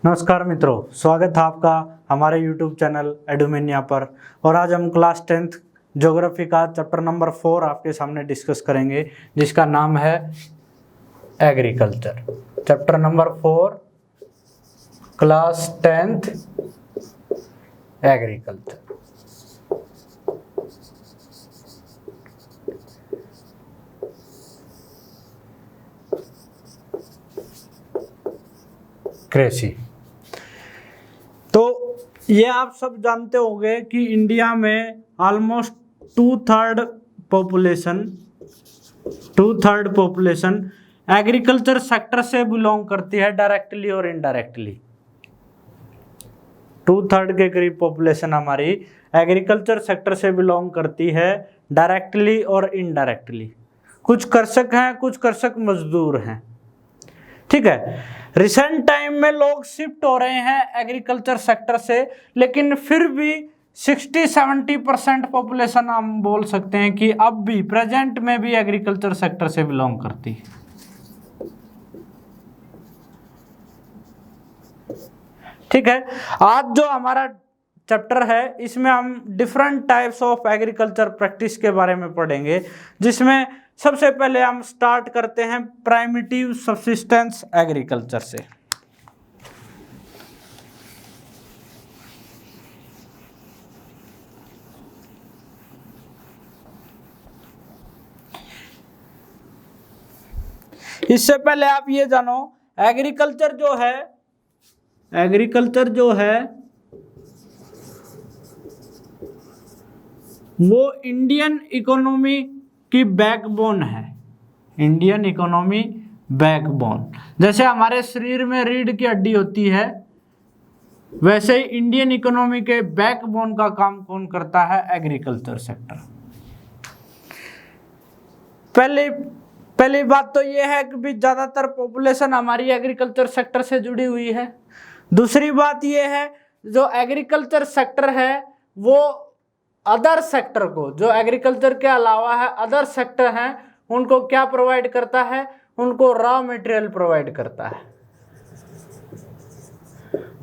नमस्कार मित्रों, स्वागत है आपका हमारे YouTube चैनल एडुमिनिया पर। और आज हम क्लास 10th ज्योग्राफी का चैप्टर नंबर 4 आपके सामने डिस्कस करेंगे, जिसका नाम है agriculture. Chapter number 4 class 10th agriculture. कृषि। तो ये आप सब जानते होंगे कि इंडिया में almost two third population agriculture sector से बिलोंग करती है, डायरेक्टली और इनडायरेक्टली। 2/3 के करीब पॉपुलेशन हमारी एग्रीकल्चर सेक्टर से बिलोंग करती है, डायरेक्टली और इनडायरेक्टली। कुछ कृषक हैं, कुछ कृषक मजदूर हैं। ठीक है, रिसेंट टाइम में लोग शिफ्ट हो रहे हैं एग्रीकल्चर सेक्टर से, लेकिन फिर भी 60-70% पॉपुलेशन हम बोल सकते हैं कि अब भी प्रेजेंट में भी एग्रीकल्चर सेक्टर से बिलोंग करती है। ठीक है, आज जो हमारा चैप्टर है इसमें हम different types of agriculture practice के बारे में पढ़ेंगे, जिसमें सबसे पहले हम स्टार्ट करते हैं प्राइमिटिव सब्सिस्टेंस एग्रीकल्चर से। इससे पहले आप ये जानो, एग्रीकल्चर जो है वो इंडियन इकोनॉमी की बैकबोन है। इंडियन इकोनॉमी बैकबोन, जैसे हमारे शरीर में रीढ़ की हड्डी होती है, वैसे ही इंडियन इकोनॉमी के बैकबोन का काम कौन करता है? Agriculture sector. पहली बात तो ये है कि भी ज्यादातर पॉपुलेशन हमारी एग्रीकल्चर सेक्टर से जुड़ी हुई है। दूसरी बात ये है, जो एग्रीकल्चर सेक्टर है वो अदर सेक्टर को, जो एग्रीकल्चर के अलावा है अदर सेक्टर हैं, उनको क्या प्रोवाइड करता है? उनको रॉ मटेरियल प्रोवाइड करता है।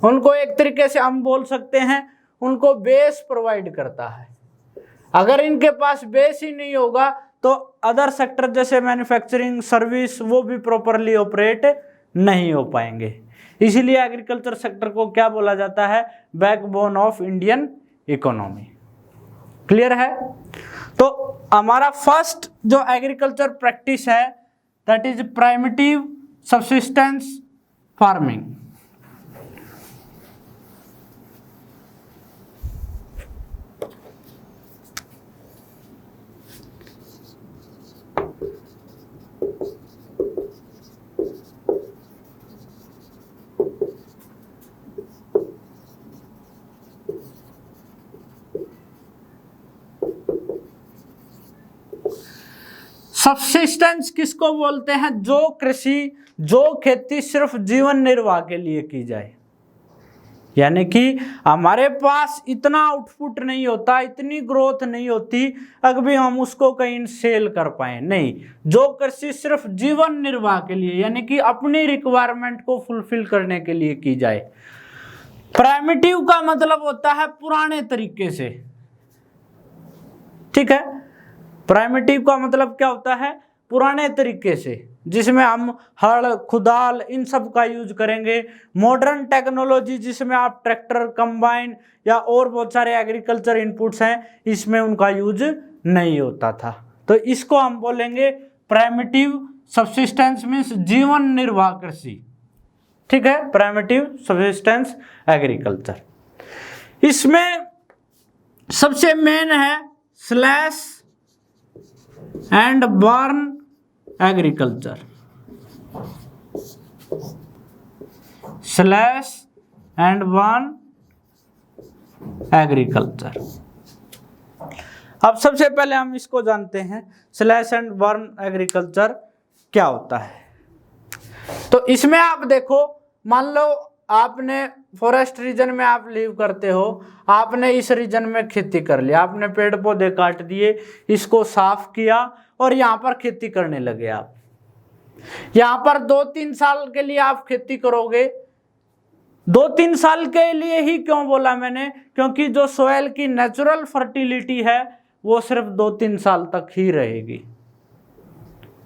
उनको एक तरीके से हम बोल सकते हैं उनको बेस प्रोवाइड करता है। अगर इनके पास बेस ही नहीं होगा तो अदर सेक्टर जैसे मैन्युफैक्चरिंग, सर्विस, वो भी प्रॉपरली ऑपरेट नहीं हो पाएंगे। इसीलिए एग्रीकल्चर सेक्टर को क्या बोला जाता है? Backbone of Indian economy. Clear है? तो हमारा फर्स्ट जो एग्रीकल्चर प्रैक्टिस है that is primitive subsistence farming. Subsistence किसको बोलते हैं? जो खेती सिर्फ जीवन निर्वाह के लिए की जाए, यानी कि हमारे पास इतना आउटपुट नहीं होता, इतनी ग्रोथ नहीं होती अगर भी हम उसको कहीं सेल कर पाए। नहीं, जो कृषि सिर्फ जीवन निर्वाह के लिए, यानी कि अपनी रिक्वायरमेंट को फुलफिल करने के लिए की जाए। प्राइमिटिव का मतलब होता है पुराने तरीके से। ठीक है, प्राइमिटिव का मतलब क्या होता है? पुराने तरीके से, जिसमें हम हल, खुदाल, इन सब का यूज करेंगे। मॉडर्न टेक्नोलॉजी जिसमें आप ट्रैक्टर, कंबाइन या और बहुत सारे एग्रीकल्चर इनपुट्स हैं, इसमें उनका यूज नहीं होता था। तो इसको हम बोलेंगे प्राइमिटिव सब्सिस्टेंस मीन्स जीवन निर्वाह कृषि। ठीक है, प्राइमिटिव सब्सिस्टेंस एग्रीकल्चर। इसमें सबसे मेन है slash and burn agriculture. Slash and burn agriculture. अब सबसे पहले हम इसको जानते हैं, स्लैश एंड बर्न एग्रीकल्चर क्या होता है। तो इसमें आप देखो, मान लो आपने फॉरेस्ट रीजन में आप लिव करते हो, आपने इस रीजन में खेती कर लिया, आपने पेड़ पौधे काट दिए, इसको साफ किया और यहाँ पर खेती करने लगे। आप यहाँ पर 2-3 साल के लिए आप खेती करोगे, 2-3 साल के लिए ही क्यों बोला मैंने, क्योंकि जो सोयल की नेचुरल फर्टिलिटी है वो सिर्फ 2-3 साल तक ही रहेगी।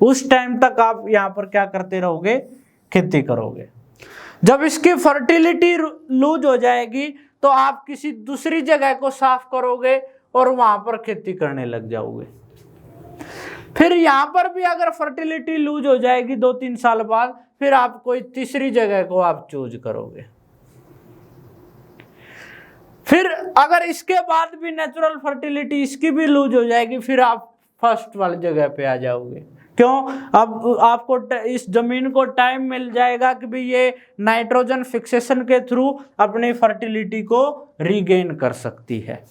उस टाइम तक आप यहां पर क्या करते रहोगे, खेती करोगे। जब इसकी फर्टिलिटी लूज हो जाएगी तो आप किसी दूसरी जगह को साफ करोगे और वहां पर खेती करने लग जाओगे। फिर यहां पर भी अगर फर्टिलिटी लूज हो जाएगी 2-3 साल बाद, फिर आप कोई तीसरी जगह को आप चूज करोगे। फिर अगर इसके बाद भी नेचुरल फर्टिलिटी इसकी भी लूज हो जाएगी, फिर आप फर्स्ट वाली जगह पे आ जाओगे। क्यों? अब आपको इस जमीन को टाइम मिल जाएगा कि भाई ये नाइट्रोजन फिक्सेशन के थ्रू अपनी फर्टिलिटी को रीगेन कर सकती है,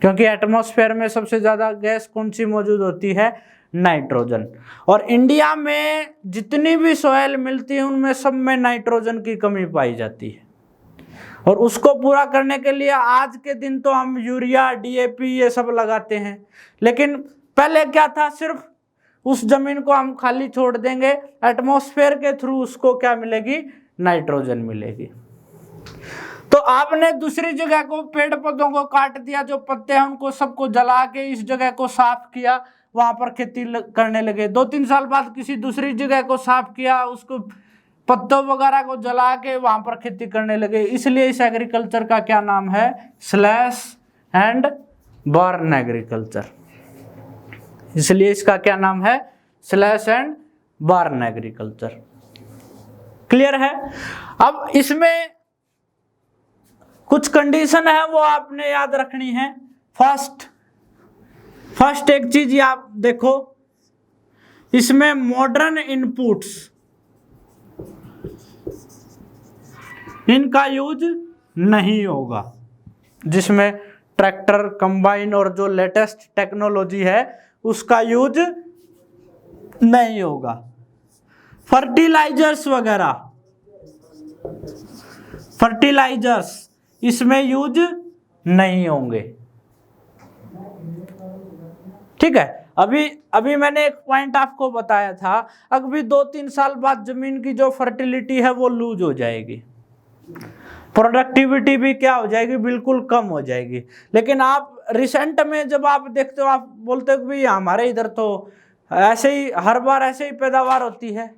क्योंकि एटमॉस्फेयर में सबसे ज्यादा गैस कौन सी मौजूद होती है, नाइट्रोजन। और इंडिया में जितनी भी सॉइल मिलती है उनमें सब में नाइट्रोजन की कमी पाई जाती है, और उसको पूरा करने के लिए आज के दिन तो हम यूरिया, डीएपी ये सब लगाते हैं, लेकिन पहले क्या था, सिर्फ उस जमीन को हम खाली छोड़ देंगे, एटमॉस्फेयर के थ्रू उसको क्या मिलेगी, नाइट्रोजन मिलेगी। तो आपने दूसरी जगह को, पेड़ पौधों को काट दिया, जो पत्ते हैं उनको सबको जला के इस जगह को साफ किया, वहां पर खेती करने लगे। 2-3 साल बाद किसी दूसरी जगह को साफ किया, उसको पत्तों वगैरह को जला के वहां पर खेती करने लगे। इसलिए इस एग्रीकल्चर का क्या नाम है, स्लैश एंड बर्न एग्रीकल्चर। इसलिए इसका क्या नाम है, slash and burn agriculture. Clear है? अब इसमें कुछ कंडीशन है वो आपने याद रखनी है। फर्स्ट एक चीज आप देखो, इसमें मॉडर्न इनपुट्स, इनका यूज नहीं होगा, जिसमें ट्रैक्टर, कंबाइन और जो लेटेस्ट टेक्नोलॉजी है उसका यूज नहीं होगा। फर्टिलाइजर्स वगैरह, फर्टिलाइजर्स इसमें यूज नहीं होंगे। ठीक है? अभी मैंने एक पॉइंट आपको बताया था, अभी 2-3 साल बाद जमीन की जो फर्टिलिटी है वो लूज हो जाएगी, प्रोडक्टिविटी भी क्या हो जाएगी, बिल्कुल कम हो जाएगी। लेकिन आप रिसेंट में जब आप देखते हो, आप बोलते हो कि भाई हमारे इधर तो ऐसे ही हर बार ऐसे ही पैदावार होती है,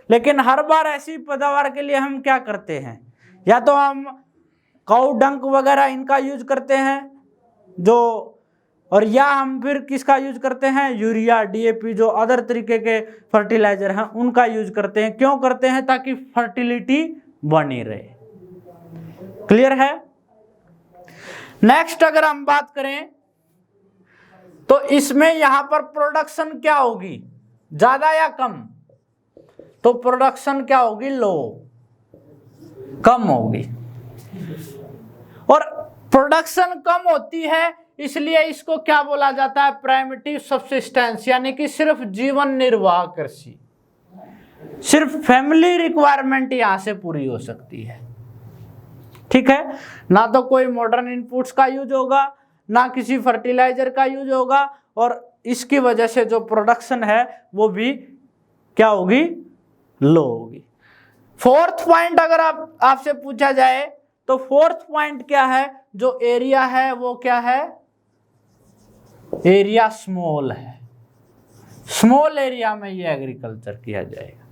लेकिन हर बार ऐसी पैदावार के लिए हम क्या करते हैं, या तो हम काऊ डंक वगैरह इनका यूज करते हैं जो, और या हम फिर किसका यूज करते हैं, यूरिया, डीएपी, जो अदर तरीके के फर्टिलाइजर हैं उनका यूज करते हैं। क्यों करते हैं? ताकि फर्टिलिटी बनी रहे। क्लियर है? नेक्स्ट अगर हम बात करें तो इसमें यहां पर प्रोडक्शन क्या होगी, ज्यादा या कम? तो प्रोडक्शन क्या होगी, लो, कम होगी। और प्रोडक्शन कम होती है, इसलिए इसको क्या बोला जाता है, प्राइमिटिव सब्सिस्टेंस, यानी कि सिर्फ जीवन निर्वाह कृषि, सिर्फ फैमिली रिक्वायरमेंट यहां से पूरी हो सकती है। ठीक है? ना तो कोई मॉडर्न इनपुट्स का यूज होगा, ना किसी फर्टिलाइजर का यूज होगा, और इसकी वजह से जो प्रोडक्शन है वो भी क्या होगी, लो होगी। फोर्थ पॉइंट अगर आपसे पूछा जाए तो फोर्थ पॉइंट क्या है, जो एरिया है वो क्या है, एरिया स्मॉल है। स्मॉल एरिया में ये एग्रीकल्चर किया जाएगा।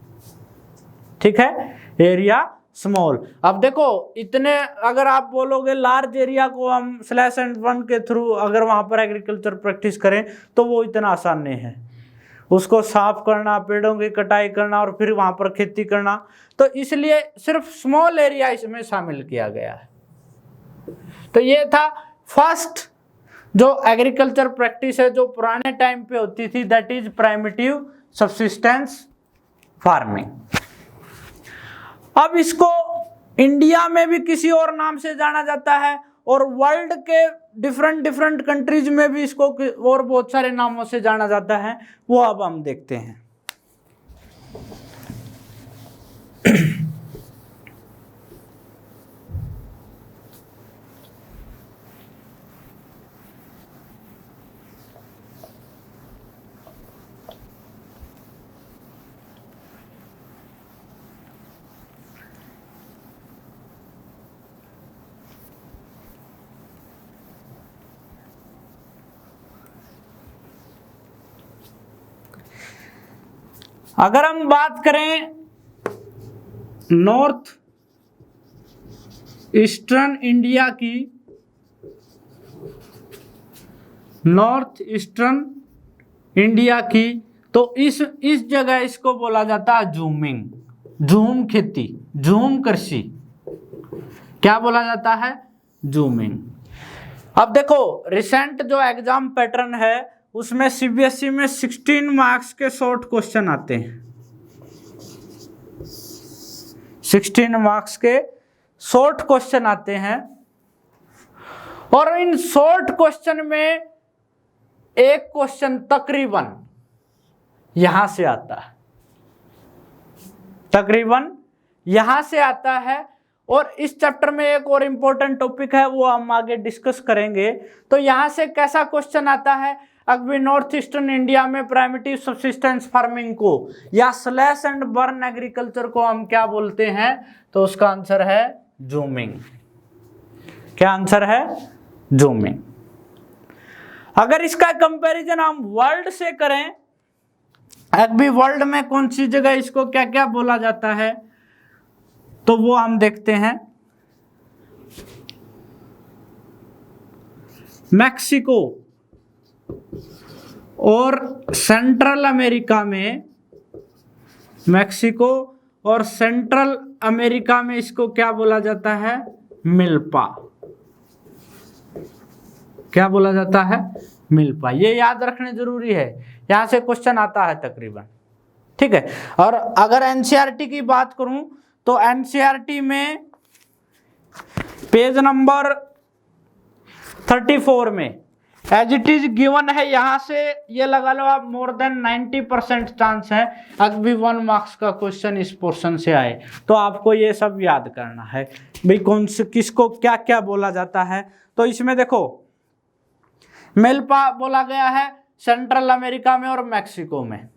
ठीक है? Area small. अब देखो, इतने अगर आप बोलोगे लार्ज एरिया को हम स्लैश एंड बर्न के थ्रू अगर वहां पर एग्रीकल्चर प्रैक्टिस करें तो वो इतना आसान नहीं है, उसको साफ करना, पेड़ों की कटाई करना और फिर वहां पर खेती करना, तो इसलिए सिर्फ स्मॉल एरिया इसमें शामिल किया गया है। तो ये था फर्स्ट जो एग्रीकल्चर प्रैक्टिस है जो पुराने टाइम पे होती थी, that is primitive subsistence farming. अब इसको इंडिया में भी किसी और नाम से जाना जाता है, और वर्ल्ड के डिफरेंट कंट्रीज में भी इसको और बहुत सारे नामों से जाना जाता है, वो अब हम देखते हैं। अगर हम बात करें नॉर्थ ईस्टर्न इंडिया की, नॉर्थ ईस्टर्न इंडिया की, तो इस जगह इसको बोला जाता है झूमिंग, झूम खेती, झूम कृषि। क्या बोला जाता है? झूमिंग। अब देखो रिसेंट जो एग्जाम पैटर्न है उसमें सीबीएसई में 16 मार्क्स के शॉर्ट क्वेश्चन आते हैं, 16 मार्क्स के शॉर्ट क्वेश्चन आते हैं, और इन शॉर्ट क्वेश्चन में एक क्वेश्चन तकरीबन यहां से आता है, तकरीबन यहां से आता है। और इस चैप्टर में एक और इंपॉर्टेंट टॉपिक है, वो हम आगे डिस्कस करेंगे। तो यहां से कैसा क्वेश्चन आता है? अगर नॉर्थ ईस्टर्न इंडिया में प्राइमेटिव सब्सिस्टेंस फार्मिंग को या स्लैश एंड बर्न एग्रीकल्चर को हम क्या बोलते हैं? तो उसका आंसर है झूमिंग। क्या आंसर है? झूमिंग। अगर इसका कंपैरिजन हम वर्ल्ड से करें, अभी वर्ल्ड में कौन सी जगह इसको क्या क्या बोला जाता है, तो वो हम देखते हैं। मैक्सिको और सेंट्रल अमेरिका में, मैक्सिको और सेंट्रल अमेरिका में इसको क्या बोला जाता है? मिल्पा। क्या बोला जाता है? मिल्पा। ये याद रखने जरूरी है, यहां से क्वेश्चन आता है तकरीबन, ठीक है। और अगर एनसीईआरटी की बात करूं तो एनसीईआरटी में पेज नंबर 34 में एज इट इज गिवन है, यहां से ये लगा लो आप मोर देन 90% चांस है अगर 1 मार्क्स का क्वेश्चन इस पोर्शन से आए। तो आपको ये सब याद करना है भाई कौन से किसको क्या क्या बोला जाता है। तो इसमें देखो मिल्पा बोला गया है सेंट्रल अमेरिका में और मैक्सिको में,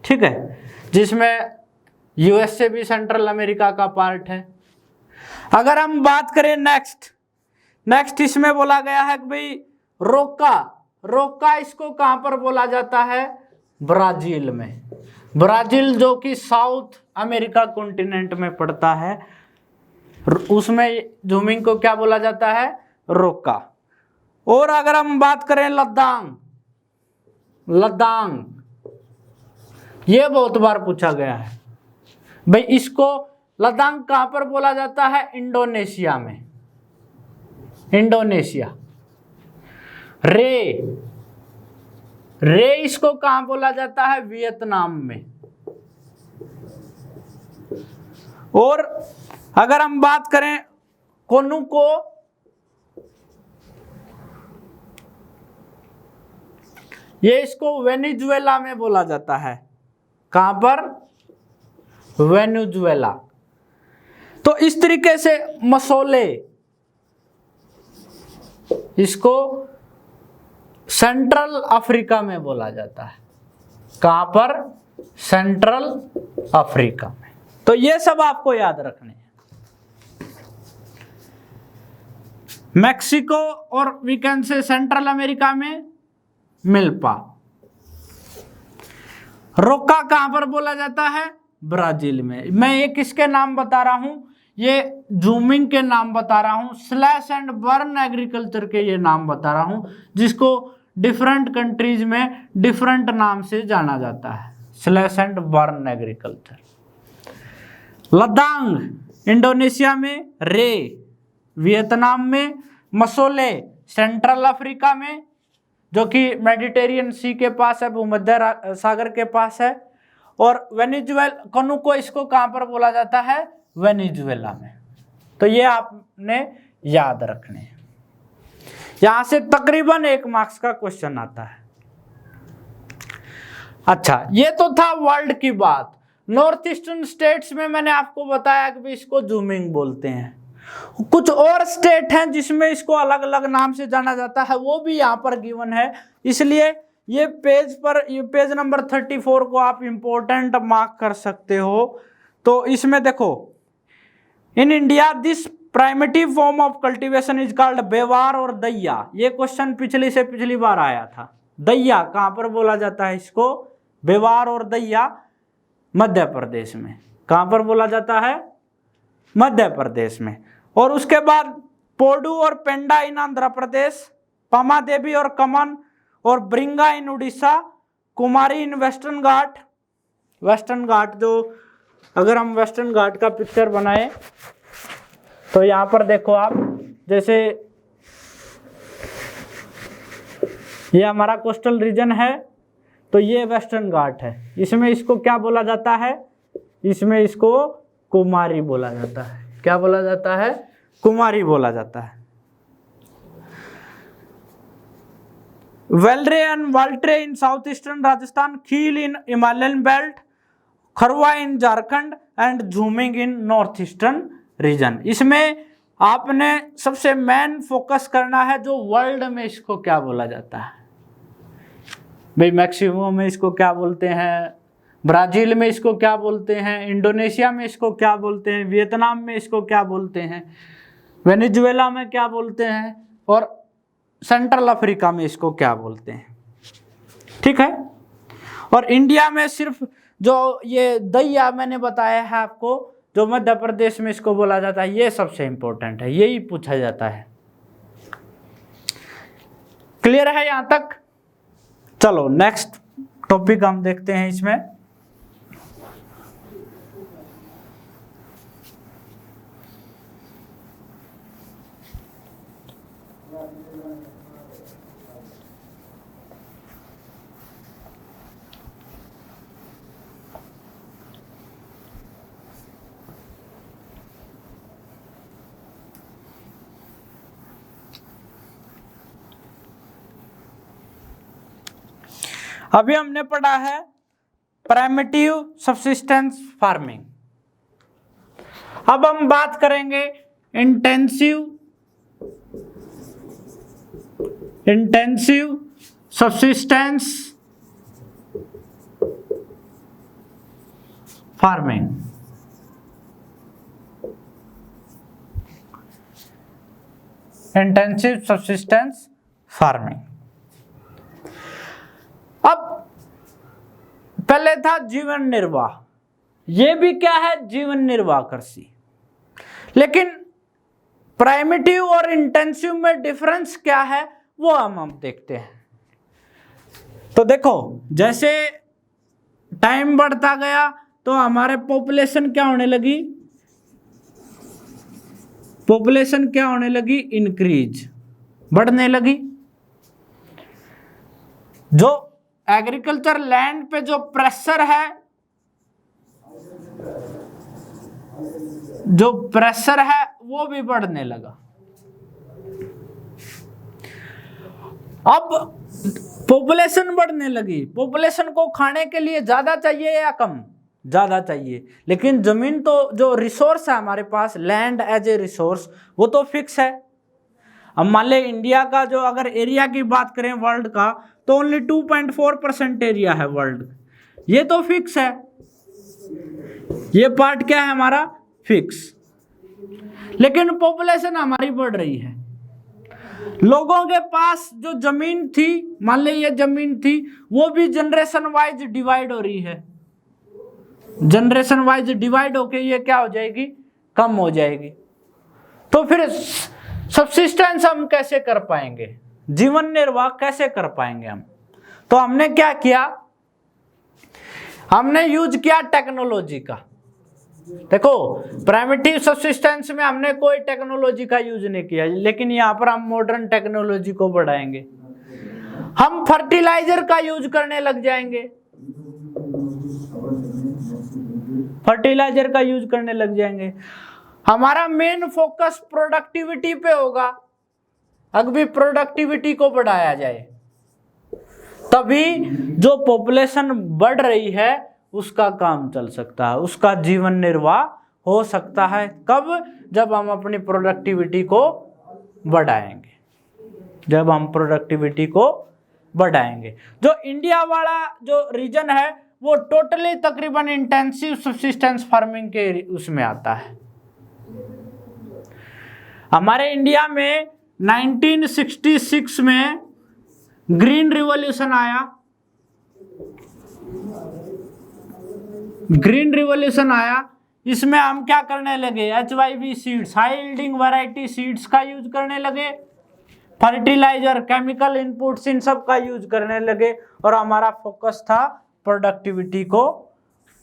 ठीक है, जिसमें यूएसए भी सेंट्रल अमेरिका का पार्ट है। अगर हम बात करें नेक्स्ट इसमें बोला गया है कि भाई रोका इसको कहां पर बोला जाता है? ब्राजील में। ब्राजील जो कि साउथ अमेरिका कॉन्टिनेंट में पड़ता है, उसमें झूमिंग को क्या बोला जाता है? रोका। और अगर हम बात करें लद्दाख, ये बहुत बार पूछा गया है भाई, इसको लद्दाख कहां पर बोला जाता है? इंडोनेशिया में। इंडोनेशिया। रे इसको कहां बोला जाता है? वियतनाम में। और अगर हम बात करें कोनू को, ये इसको वेनेजुएला में बोला जाता है। कहां पर? वेनेजुएला। तो इस तरीके से मसोले, इसको सेंट्रल अफ्रीका में बोला जाता है। कहां पर? सेंट्रल अफ्रीका में। तो ये सब आपको याद रखने हैं। मैक्सिको और we can say central America में मिल्पा। रोका कहां पर बोला जाता है? ब्राजील में। मैं ये किसके नाम बता रहा हूं? ये झूमिंग के नाम बता रहा हूं, स्लैश एंड बर्न एग्रीकल्चर के ये नाम बता रहा हूं, जिसको डिफरेंट कंट्रीज में डिफरेंट नाम से जाना जाता है, slash and burn agriculture. Ladakh Indonesia में, रे वियतनाम में, मसोले सेंट्रल अफ्रीका में जो कि मेडिटेरियन सी के पास है, भूमध्य सागर के पास है, और वेनेजुएला कोनू को इसको कहां पर बोला जाता है? वेनेजुएला में। तो ये आपने याद रखने हैं। यहां से तकरीबन 1 मार्क्स का क्वेश्चन आता है। अच्छा, ये तो था वर्ल्ड की बात। नॉर्थ ईस्टर्न स्टेट्स में मैंने आपको बताया कि इसको झूमिंग बोलते हैं। कुछ और स्टेट हैं जिसमें इसको अलग अलग नाम से जाना जाता है, वो भी यहाँ पर गिवन है, इसलिए ये पेज नंबर 34 को आप इंपॉर्टेंट मार्क कर सकते हो। तो इसमें देखो, in India this primitive form of cultivation is called Bewar और दैया। ये क्वेश्चन पिछली बार आया था। दैया कहां पर बोला जाता है इसको? बेवार और दैया। मध्य प्रदेश में। कहाँ पर बोला जाता है? मध्य प्रदेश में। और उसके बाद पोडू और पेंडा इन आंध्र प्रदेश, पमादेवी और कमन और ब्रिंगा इन उड़ीसा, कुमारी इन वेस्टर्न घाट। वेस्टर्न घाट जो, अगर हम वेस्टर्न घाट का पिक्चर बनाए तो यहाँ पर देखो आप, जैसे ये हमारा कोस्टल रीजन है, तो ये वेस्टर्न घाट है। इसमें इसको क्या बोला जाता है? इसमें इसको कुमारी बोला जाता है। क्या बोला जाता है? कुमारी बोला जाता है। Walre and Waltre in south eastern Rajasthan, Khil in Himalayan belt, Kharwa in Jharkhand and jhuming in north eastern region. इसमें आपने सबसे मेन फोकस करना है जो वर्ल्ड में इसको क्या बोला जाता है। भाई मैक्सिमो में इसको क्या बोलते हैं, ब्राजील में इसको क्या बोलते हैं, इंडोनेशिया में इसको क्या बोलते हैं, वियतनाम में इसको क्या बोलते हैं, वेनेजुएला में क्या बोलते हैं, और सेंट्रल अफ्रीका में इसको क्या बोलते हैं। ठीक है। और इंडिया में सिर्फ जो ये दैया मैंने बताया है आपको, जो मध्य प्रदेश में इसको बोला जाता है, ये सबसे इंपॉर्टेंट है, यही पूछा जाता है। क्लियर है यहां तक? चलो नेक्स्ट टॉपिक हम देखते हैं इसमें। अभी हमने पढ़ा है प्राइमिटिव सब्सिस्टेंस फार्मिंग। अब हम बात करेंगे intensive subsistence farming. Intensive subsistence farming. अब पहले था जीवन निर्वाह, ये भी क्या है? जीवन निर्वाह कृषि। लेकिन प्राइमिटिव और इंटेंसिव में डिफरेंस क्या है वो हम देखते हैं। तो देखो, जैसे टाइम बढ़ता गया तो हमारे पॉपुलेशन क्या होने लगी? पॉपुलेशन क्या होने लगी? इंक्रीज, बढ़ने लगी। जो एग्रीकल्चर लैंड पे जो प्रेशर है, वो भी बढ़ने लगा। अब पॉपुलेशन बढ़ने लगी, पॉपुलेशन को खाने के लिए ज्यादा चाहिए या कम? ज्यादा चाहिए। लेकिन जमीन तो, जो रिसोर्स है हमारे पास, लैंड एज ए रिसोर्स, वो तो फिक्स है। अब मान ले इंडिया का जो अगर एरिया की बात करें वर्ल्ड का, तो ओनली 2.4% एरिया है वर्ल्ड। ये तो फिक्स है, ये पार्ट क्या है हमारा? फिक्स। लेकिन पॉपुलेशन हमारी बढ़ रही है। लोगों के पास जो जमीन थी, मान ले ये जमीन थी, वो भी जनरेशन वाइज डिवाइड हो रही है। जनरेशन वाइज डिवाइड होके ये क्या हो जाएगी? कम हो जाएगी। तो फिर सब्सिस्टेंस हम कैसे कर पाएंगे? जीवन निर्वाह कैसे कर पाएंगे हम? तो हमने क्या किया? हमने यूज किया टेक्नोलॉजी का। देखो, प्राइमिटिव सब्सिस्टेंस में हमने कोई टेक्नोलॉजी का यूज नहीं किया, लेकिन यहाँ पर हम मॉडर्न टेक्नोलॉजी को बढ़ाएंगे। हम फर्टिलाइजर का यूज करने लग जाएंगे, फर्टिलाइजर का यूज करने लग जाएंगे। हमारा मेन फोकस प्रोडक्टिविटी पे होगा। अगर प्रोडक्टिविटी को बढ़ाया जाए तभी जो पॉपुलेशन बढ़ रही है उसका काम चल सकता है, उसका जीवन निर्वाह हो सकता है। कब? जब हम अपनी प्रोडक्टिविटी को बढ़ाएंगे, जब हम प्रोडक्टिविटी को बढ़ाएंगे। जो इंडिया वाला जो रीजन है वो टोटली तकरीबन इंटेंसिव सब्सिस्टेंस फार्मिंग के उसमें आता है। हमारे इंडिया में 1966 में ग्रीन रिवॉल्यूशन आया। ग्रीन रिवॉल्यूशन आया, इसमें हम क्या करने लगे, HYV seeds, high yielding variety seeds का यूज करने लगे, फर्टिलाइजर, केमिकल इनपुट्स, इन सब का यूज करने लगे, और हमारा फोकस था प्रोडक्टिविटी को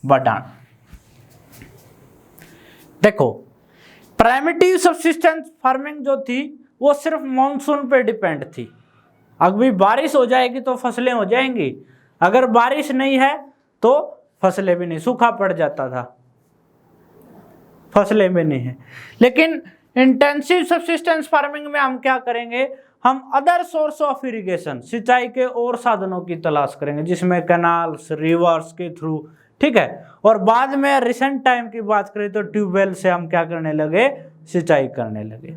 बढ़ाना। देखो, प्राइमिटिव सब्सिस्टेंस फार्मिंग जो थी वो सिर्फ मॉनसून पे डिपेंड थी। अभी बारिश हो जाएगी तो फसलें हो जाएंगी, अगर बारिश नहीं है तो फसलें भी नहीं, सूखा पड़ जाता था, फसलें भी नहीं है। लेकिन इंटेंसिव सब्सिस्टेंस फार्मिंग में हम क्या करेंगे, हम अदर सोर्स ऑफ इरिगेशन, सिंचाई के और साधनों की तलाश करेंगे, जिसमें कैनाल्स, रिवर्स के थ्रू, ठीक है। और बाद में रिसेंट टाइम की बात करें तो ट्यूबवेल से हम क्या करने लगे, सिंचाई करने लगे।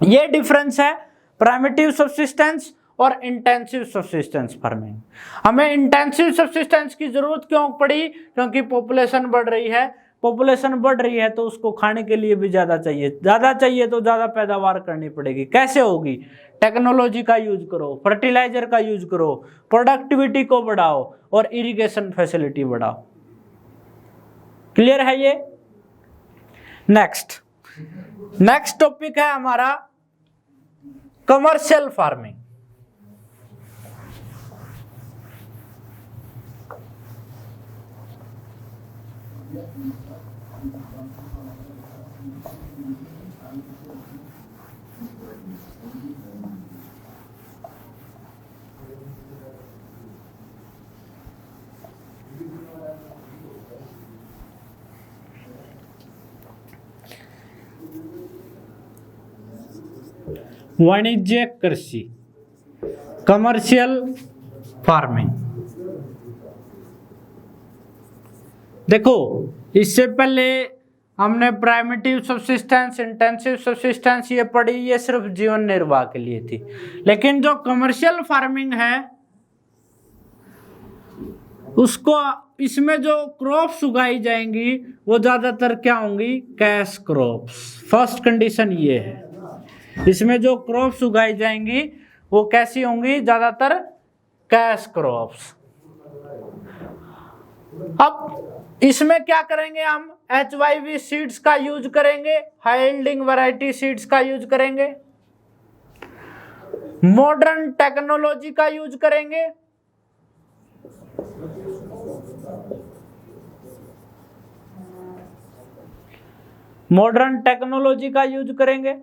ये डिफरेंस है प्राइमिटिव सब्सिस्टेंस और इंटेंसिव सब्सिस्टेंस फार्मिंग। हमें इंटेंसिव सब्सिस्टेंस की जरूरत क्यों पड़ी, क्योंकि पॉपुलेशन बढ़ रही है, पॉपुलेशन बढ़ रही है तो उसको खाने के लिए भी ज़्यादा चाहिए, ज़्यादा चाहिए तो ज़्यादा पैदावार करनी पड़ेगी। कैसे होगी, टेक्नोलॉजी का यूज करो, फर्टिलाइजर का यूज करो, प्रोडक्टिविटी को बढ़ाओ और इरिगेशन फैसिलिटी बढ़ाओ। क्लियर है ये? नेक्स्ट टॉपिक है हमारा कमर्शियल फार्मिंग। वाणिज्यिक कृषि, कमर्शियल फार्मिंग। देखो, इससे पहले हमने प्राइमिटिव सब्सिस्टेंस, इंटेंसिव सब्सिस्टेंस ये पढ़ी, ये सिर्फ जीवन निर्वाह के लिए थी। लेकिन जो कमर्शियल फार्मिंग है उसको, इसमें जो क्रॉप्स उगाई जाएंगी वो ज्यादातर क्या होंगी, कैश क्रॉप्स। फर्स्ट कंडीशन ये है, इसमें जो क्रॉप्स उगाई जाएंगी वो कैसी होंगी, ज्यादातर कैश क्रॉप्स। अब इसमें क्या करेंगे, हम HYV सीड्स का यूज करेंगे, हाई यील्डिंग वैरायटी सीड्स का यूज करेंगे, मॉडर्न टेक्नोलॉजी का यूज करेंगे, मॉडर्न टेक्नोलॉजी का यूज करेंगे,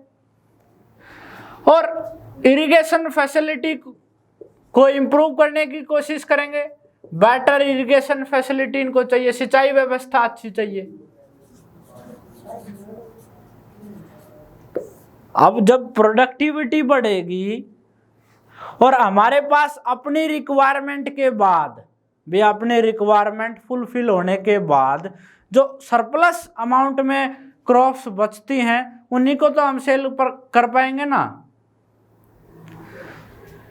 और इरिगेशन फैसिलिटी को इंप्रूव करने की कोशिश करेंगे। बेटर इरिगेशन फैसिलिटी इनको चाहिए, सिंचाई व्यवस्था अच्छी चाहिए। अब जब प्रोडक्टिविटी बढ़ेगी और हमारे पास अपनी रिक्वायरमेंट के बाद भी, अपने रिक्वायरमेंट फुलफिल होने के बाद जो सरप्लस अमाउंट में क्रॉप्स बचती हैं उन्हीं को तो हम सेल कर पाएंगे ना।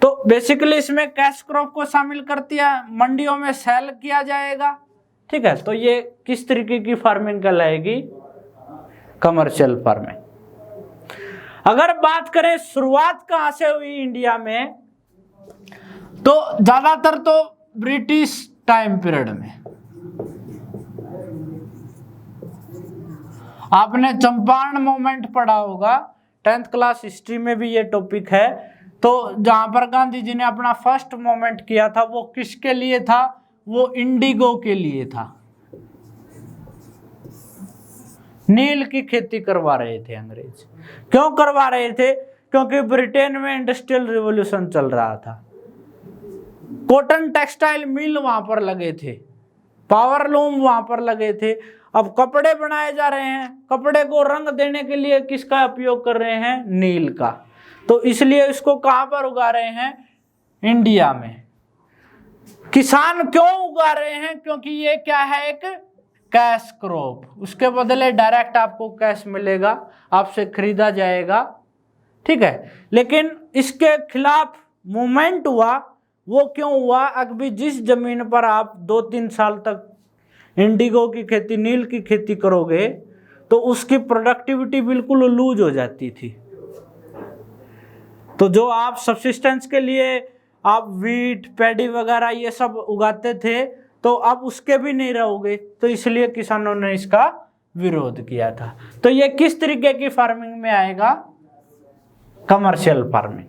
तो बेसिकली इसमें कैश क्रॉप को शामिल कर दिया, मंडियों में सेल किया जाएगा, ठीक है। तो ये किस तरीके की फार्मिंग कहलाएगी, कमर्शियल फार्मिंग। अगर बात करें शुरुआत कहां से हुई इंडिया में, तो ज्यादातर तो ब्रिटिश टाइम पीरियड में। आपने चंपारण मूवमेंट पढ़ा होगा, 10th क्लास हिस्ट्री में भी ये टॉपिक है। तो जहां पर गांधी जी ने अपना फर्स्ट मूवमेंट किया था वो किसके लिए था, वो इंडिगो के लिए था। नील की खेती करवा रहे थे अंग्रेज। क्यों करवा रहे थे, क्योंकि ब्रिटेन में इंडस्ट्रियल रिवॉल्यूशन चल रहा था, कॉटन टेक्सटाइल मिल वहां पर लगे थे, पावर लूम वहां पर लगे थे। अब कपड़े बनाए जा रहे हैं, कपड़े को रंग देने के लिए किसका उपयोग कर रहे हैं, नील का। तो इसलिए इसको कहां पर उगा रहे हैं, इंडिया में। किसान क्यों उगा रहे हैं, क्योंकि ये क्या है, एक कैश क्रॉप, उसके बदले डायरेक्ट आपको कैश मिलेगा, आपसे खरीदा जाएगा, ठीक है। लेकिन इसके खिलाफ मूवमेंट हुआ, वो क्यों हुआ, अभी जिस जमीन पर आप 2-3 साल तक इंडिगो की खेती, नील की खेती करोगे तो उसकी प्रोडक्टिविटी बिल्कुल लूज हो जाती थी। तो जो आप सब्सिस्टेंस के लिए आप वीट पैडी वगैरह ये सब उगाते थे, तो अब उसके भी नहीं रहोगे, तो इसलिए किसानों ने इसका विरोध किया था। तो ये किस तरीके की फार्मिंग में आएगा? Commercial farming.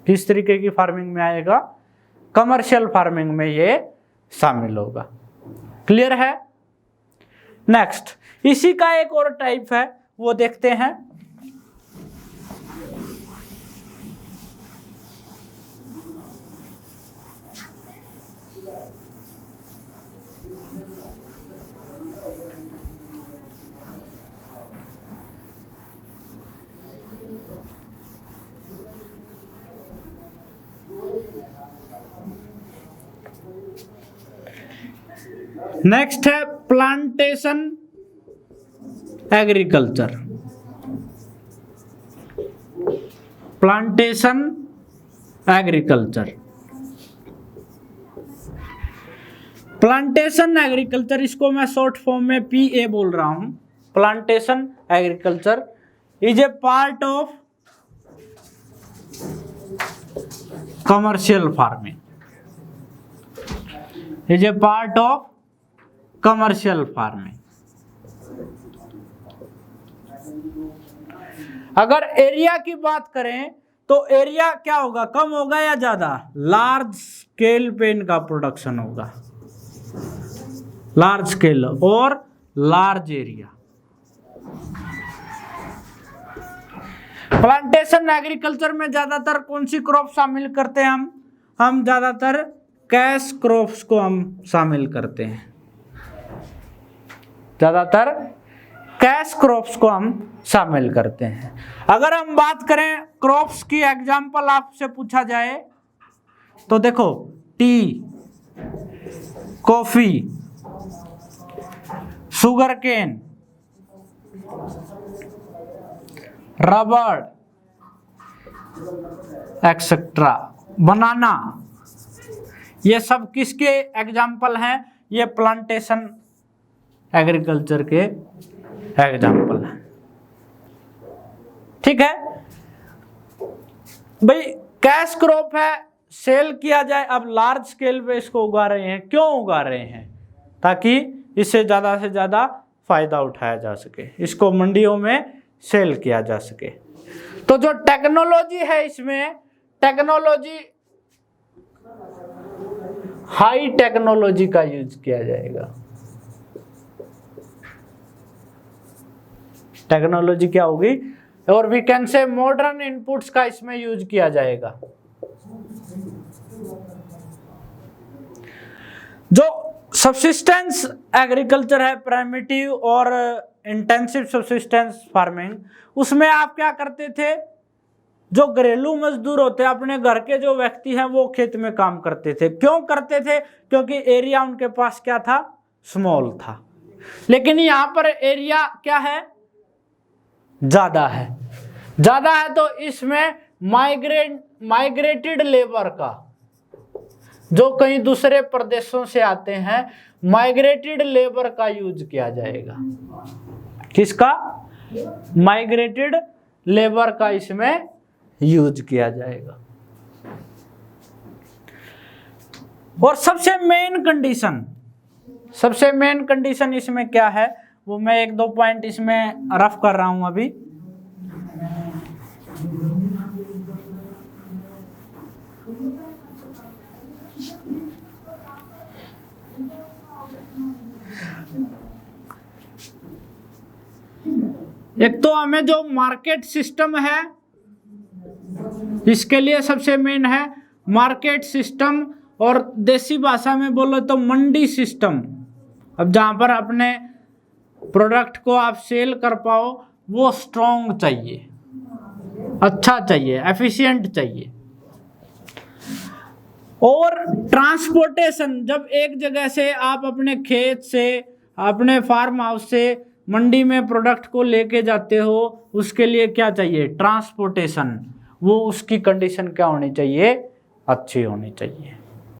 किस तरीके की फार्मिंग में आएगा? कमर्शियल फार्मिंग में ये शामिल होगा। क्लियर है? नेक्स्ट, इसी का एक और टाइप है, वो देखते हैं। नेक्स्ट है plantation agriculture. Plantation agriculture, plantation agriculture, इसको मैं शॉर्ट फॉर्म में PA बोल रहा हूं। Plantation agriculture is a part of commercial farming, is a part of commercial farming. अगर एरिया की बात करें तो एरिया क्या होगा? कम होगा या ज्यादा? लार्ज स्केल पे इनका प्रोडक्शन होगा, लार्ज स्केल और लार्ज एरिया। प्लांटेशन एग्रीकल्चर में ज्यादातर कौन सी क्रॉप शामिल करते हैं? हम ज्यादातर कैश क्रॉप्स को हम शामिल करते हैं, ज्यादातर कैश क्रॉप्स को हम शामिल करते हैं। अगर हम बात करें क्रॉप्स की, एग्जांपल आपसे पूछा जाए तो देखो, टी, कॉफी, शुगर केन, रबड़ एक्सेट्रा, बनाना, ये सब किसके एग्जाम्पल हैं? ये प्लांटेशन एग्रीकल्चर के एग्जाम्पल हैं। ठीक है भाई, कैश क्रॉप है, सेल किया जाए। अब लार्ज स्केल पे इसको उगा रहे हैं, क्यों उगा रहे हैं? ताकि इससे ज़्यादा से ज़्यादा फायदा उठाया जा सके, इसको मंडियों में सेल किया जा सके। तो जो टेक्नोलॉजी है इसमें, टेक्नोलॉजी हाई टेक्नोलॉजी का यूज किया जाएगा। टेक्नोलॉजी क्या होगी? और we can say modern inputs का इसमें यूज किया जाएगा। जो सब्सिस्टेंस एग्रीकल्चर है, प्राइमिटिव और इंटेंसिव सब्सिस्टेंस फार्मिंग, उसमें आप क्या करते थे? जो घरेलू मजदूर होते हैं, अपने घर के जो व्यक्ति हैं, वो खेत में काम करते थे। क्यों करते थे? क्योंकि एरिया उनके पास क्या था? स्मॉल था। लेकिन यहां पर एरिया क्या है? ज्यादा है। ज्यादा है तो इसमें माइग्रेटेड लेबर का, जो कहीं दूसरे प्रदेशों से आते हैं, माइग्रेटेड लेबर का यूज किया जाएगा। किसका? माइग्रेटेड लेबर का इसमें यूज किया जाएगा। और सबसे मेन कंडीशन इसमें क्या है, वो मैं 1-2 पॉइंट इसमें रफ कर रहा हूं अभी। एक तो हमें जो मार्केट सिस्टम है, इसके लिए सबसे मेन है मार्केट सिस्टम, और देसी भाषा में बोलो तो मंडी सिस्टम। अब जहां पर अपने प्रोडक्ट को आप सेल कर पाओ, वो स्ट्रॉन्ग चाहिए, अच्छा चाहिए, एफिशिएंट चाहिए। और ट्रांसपोर्टेशन, जब एक जगह से आप अपने खेत से, अपने फार्म हाउस से मंडी में प्रोडक्ट को लेके जाते हो, उसके लिए क्या चाहिए? ट्रांसपोर्टेशन। वो उसकी कंडीशन क्या होनी चाहिए? अच्छी होनी चाहिए।